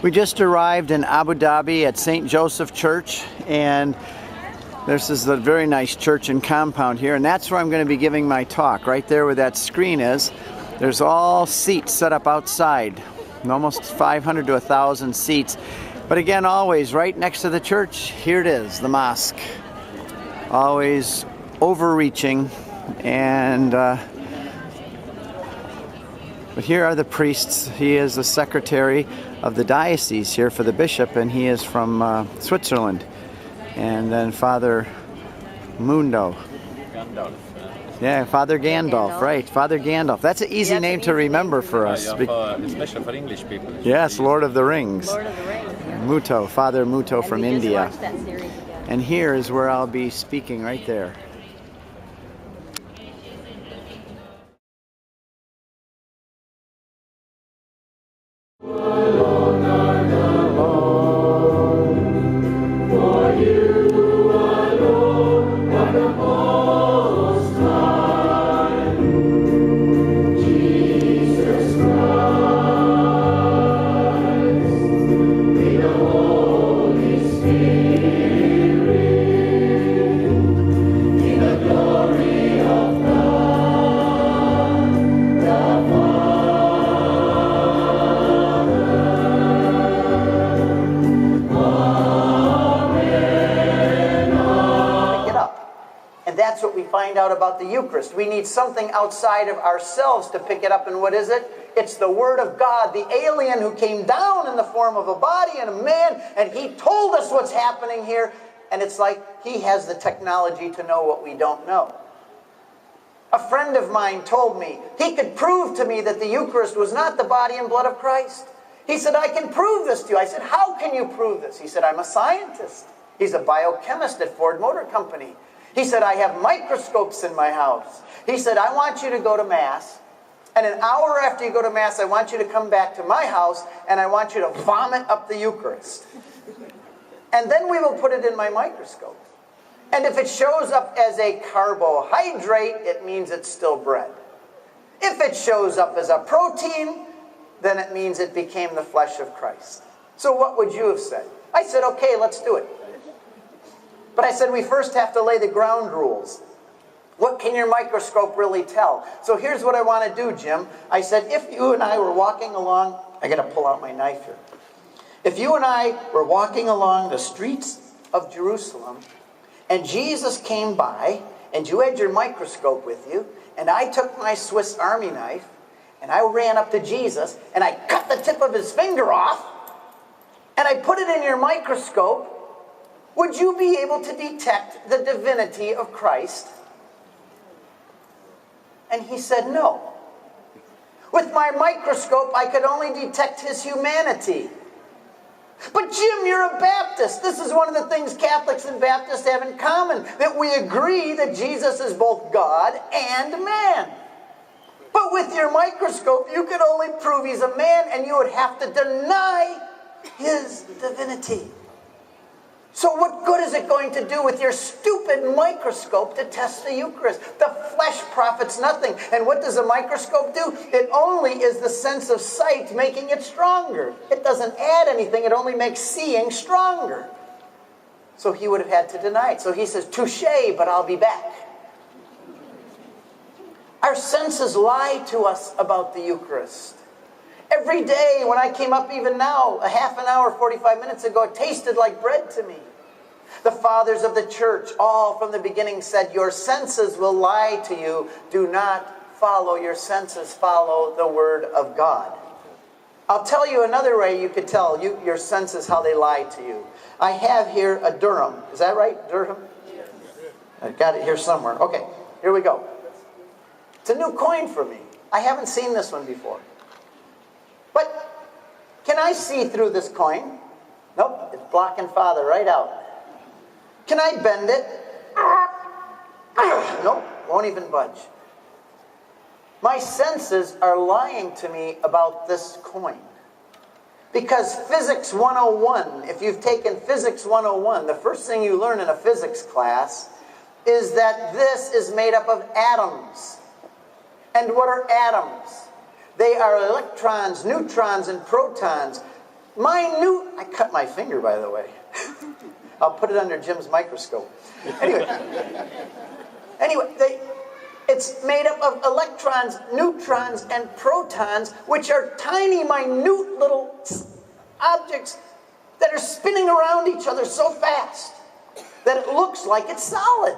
We just arrived in Abu Dhabi at St. Joseph Church, and this is a very nice church and compound here, and that's where I'm going to be giving my talk. Right there where that screen is, there's all seats set up outside, almost 500 to 1,000 seats. But again, always right next to the church, here it is, the mosque. Always overreaching, and but here are the priests. He is the secretary of the diocese here for the bishop, and he is from Switzerland. And then Father Mundo. Gandalf. Yeah, Father Gandalf, right. Father Gandalf. That's an easy name to remember for us. Especially for English people. Yes, Lord of the Rings. Lord of the Rings. Muto, Father Muto from India. Watched that series again. And here is where I'll be speaking, right there. That's what we find out about the Eucharist. We need something outside of ourselves to pick it up. And what is it? It's the Word of God, the alien who came down in the form of a body and a man, and he told us what's happening here. And it's like he has the technology to know what we don't know. A friend of mine told me he could prove to me that the Eucharist was not the body and blood of Christ. He said, I can prove this to you. I said, how can you prove this? He said, I'm a scientist. He's a biochemist at Ford Motor Company. He said, I have microscopes in my house. He said, I want you to go to Mass, and an hour after you go to Mass, I want you to come back to my house, and I want you to vomit up the Eucharist. And then we will put it in my microscope. And if it shows up as a carbohydrate, it means it's still bread. If it shows up as a protein, then it means it became the flesh of Christ. So what would you have said? I said, okay, let's do it. But I said, we first have to lay the ground rules. What can your microscope really tell? So here's what I want to do, Jim. I said, if you and I were walking along, I got to pull out my knife here. If you and I were walking along the streets of Jerusalem, and Jesus came by, and you had your microscope with you, and I took my Swiss Army knife, and I ran up to Jesus, and I cut the tip of his finger off, and I put it in your microscope, would you be able to detect the divinity of Christ? And he said, no. With my microscope, I could only detect his humanity. But Jim, you're a Baptist. This is one of the things Catholics and Baptists have in common, that we agree that Jesus is both God and man. But with your microscope, you could only prove he's a man, and you would have to deny his divinity. So what good is it going to do with your stupid microscope to test the Eucharist? The flesh profits nothing. And what does a microscope do? It only is the sense of sight making it stronger. It doesn't add anything. It only makes seeing stronger. So he would have had to deny it. So he says, touché, but I'll be back. Our senses lie to us about the Eucharist. Every day when I came up, even now, a half an hour, 45 minutes ago, it tasted like bread to me. The fathers of the church, all from the beginning, said, your senses will lie to you. Do not follow your senses. Follow the Word of God. I'll tell you another way you could tell your senses how they lie to you. I have here a dirham. Is that right? Dirham? Yes. I've got it here somewhere. Okay, here we go. It's a new coin for me. I haven't seen this one before. But can I see through this coin? Nope, it's blocking Father right out. Can I bend it? Nope, won't even budge. My senses are lying to me about this coin. Because Physics 101, if you've taken Physics 101, the first thing you learn in a physics class is that this is made up of atoms. And what are atoms? They are electrons, neutrons, and protons. minute, I cut my finger, by the way. I'll put it under Jim's microscope. Anyway, it's made up of electrons, neutrons, and protons, which are tiny, minute little objects that are spinning around each other so fast that it looks like it's solid.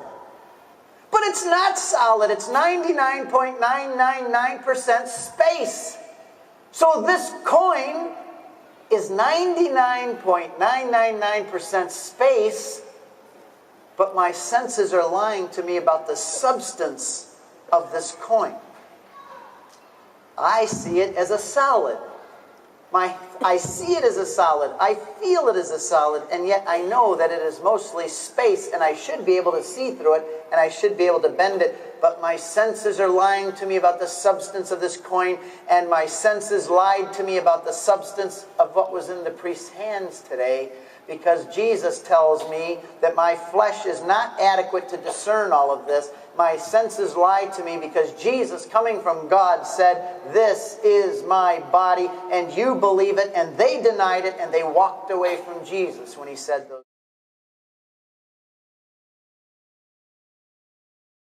But it's not solid. It's 99.999% space. So this coin is 99.999% space, but my senses are lying to me about the substance of this coin. I see it as a solid. I see it as a solid. I feel it as a solid, and yet I know that it is mostly space, and I should be able to see through it, and I should be able to bend it, but my senses are lying to me about the substance of this coin, and my senses lied to me about the substance of what was in the priest's hands today, because Jesus tells me that my flesh is not adequate to discern all of this. My senses lied to me because Jesus, coming from God, said, "This is my body," and you believe it, and they denied it, and they walked away from Jesus when he said those.